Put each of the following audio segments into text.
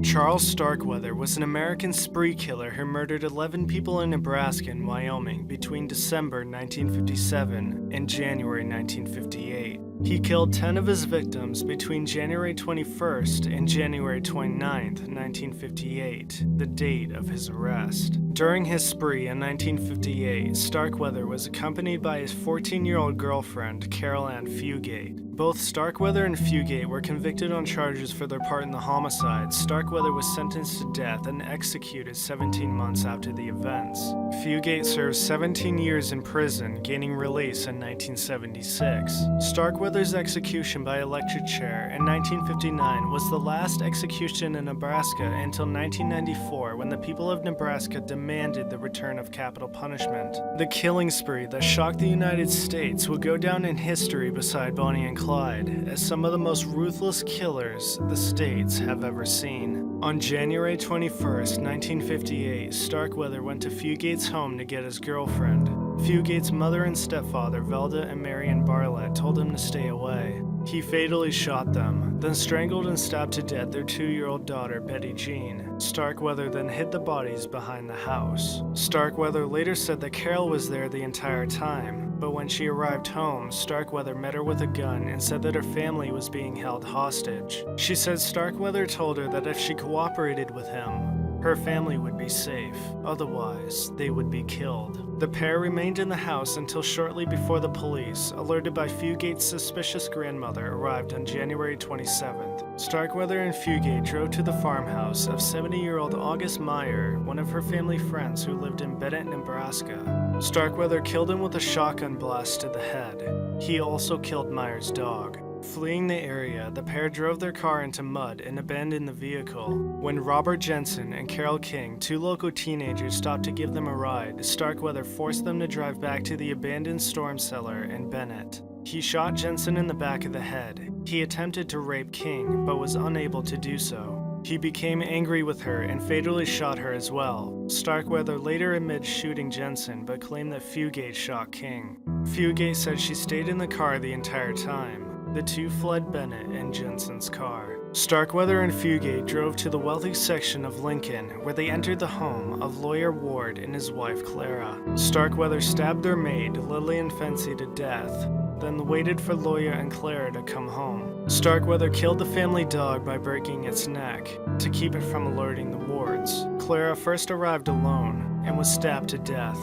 Charles Starkweather was an American spree killer who murdered 11 people in Nebraska and Wyoming between December 1957 and January 1958. He killed 10 of his victims between January 21st and January 29th, 1958, the date of his arrest. During his spree in 1958, Starkweather was accompanied by his 14-year-old girlfriend, Caril Fugate. Both Starkweather and Fugate were convicted on charges for their part in the homicide. Starkweather was sentenced to death and executed 17 months after the events. Fugate served 17 years in prison, gaining release in 1976. Starkweather's execution by electric chair in 1959 was the last execution in Nebraska until 1994, when the people of Nebraska demanded the return of capital punishment. The killing spree that shocked the United States will go down in history beside Bonnie and Clyde as some of the most ruthless killers the states have ever seen. On January 21st, 1958, Starkweather went to Fugate's home to get his girlfriend. Fugate's mother and stepfather, Velda and Marion Barlett, told him to stay away. He fatally shot them, then strangled and stabbed to death their 2-year-old daughter, Betty Jean. Starkweather then hid the bodies behind the house. Starkweather later said that Caril was there the entire time, but when she arrived home, Starkweather met her with a gun and said that her family was being held hostage. She said Starkweather told her that if she cooperated with him, her family would be safe, otherwise they would be killed. The pair remained in the house until shortly before the police, alerted by Fugate's suspicious grandmother, arrived on January 27th. Starkweather and Fugate drove to the farmhouse of 70-year-old August Meyer, one of her family friends who lived in Bennett, Nebraska. Starkweather killed him with a shotgun blast to the head. He also killed Meyer's dog. Fleeing the area, the pair drove their car into mud and abandoned the vehicle. When Robert Jensen and Carol King, 2 local teenagers, stopped to give them a ride, Starkweather forced them to drive back to the abandoned storm cellar in Bennett. He shot Jensen in the back of the head. He attempted to rape King, but was unable to do so. He became angry with her and fatally shot her as well. Starkweather later admitted shooting Jensen, but claimed that Fugate shot King. Fugate said she stayed in the car the entire time. The two fled Bennett and Jensen's car. Starkweather and Fugate drove to the wealthy section of Lincoln, where they entered the home of lawyer Ward and his wife Clara. Starkweather stabbed their maid, Lillian Fency, to death, then waited for Lawyer and Clara to come home. Starkweather killed the family dog by breaking its neck to keep it from alerting the Wards. Clara first arrived alone and was stabbed to death.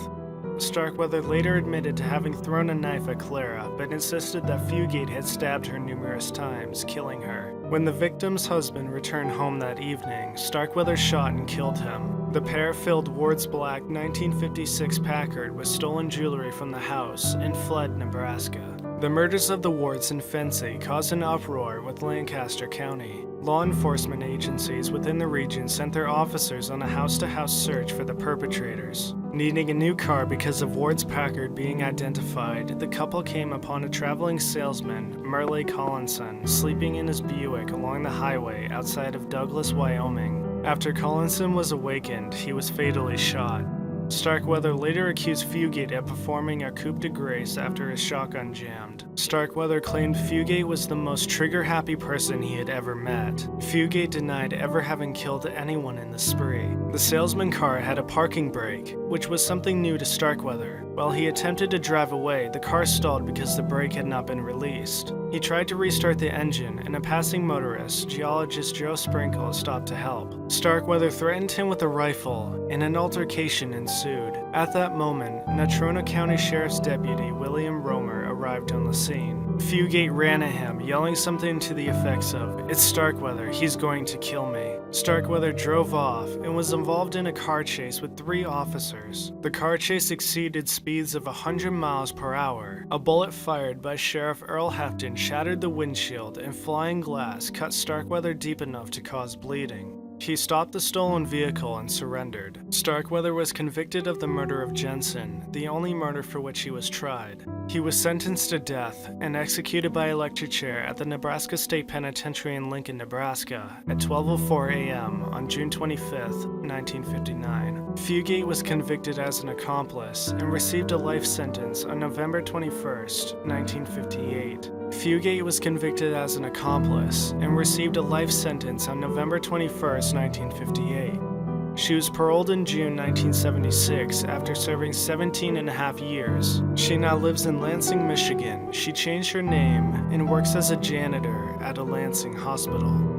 Starkweather later admitted to having thrown a knife at Clara, but insisted that Fugate had stabbed her numerous times, killing her. When the victim's husband returned home that evening, Starkweather shot and killed him. The pair filled Ward's black 1956 Packard with stolen jewelry from the house and fled Nebraska. The murders of the Wards and Fency caused an uproar with Lancaster County. Law enforcement agencies within the region sent their officers on a house-to-house search for the perpetrators. Needing a new car because of Ward's Packard being identified, the couple came upon a traveling salesman, Merle Collinson, sleeping in his Buick along the highway outside of Douglas, Wyoming. After Collinson was awakened, he was fatally shot. Starkweather later accused Fugate of performing a coup de grace after his shotgun jammed. Starkweather claimed Fugate was the most trigger-happy person he had ever met. Fugate denied ever having killed anyone in the spree. The salesman car had a parking brake, which was something new to Starkweather. While he attempted to drive away, the car stalled because the brake had not been released. He tried to restart the engine, and a passing motorist, geologist Joe Sprinkle, stopped to help. Starkweather threatened him with a rifle, and an altercation ensued. At that moment, Natrona County Sheriff's Deputy William Romer arrived on the scene. Fugate ran at him, yelling something to the effects of, "It's Starkweather, he's going to kill me." Starkweather drove off and was involved in a car chase with 3 officers. The car chase exceeded speeds of 100 miles per hour. A bullet fired by Sheriff Earl Hefton shattered the windshield, and flying glass cut Starkweather deep enough to cause bleeding. He stopped the stolen vehicle and surrendered. Starkweather was convicted of the murder of Jensen, the only murder for which he was tried. He was sentenced to death and executed by electric chair at the Nebraska State Penitentiary in Lincoln, Nebraska at 12:04 a.m. on June 25, 1959. Fugate was convicted as an accomplice and received a life sentence on November 21, 1958. Fugate was convicted as an accomplice and received a life sentence on November 21, 1958. She was paroled in June 1976 after serving 17 and a half years. She now lives in Lansing, Michigan. She changed her name and works as a janitor at a Lansing hospital.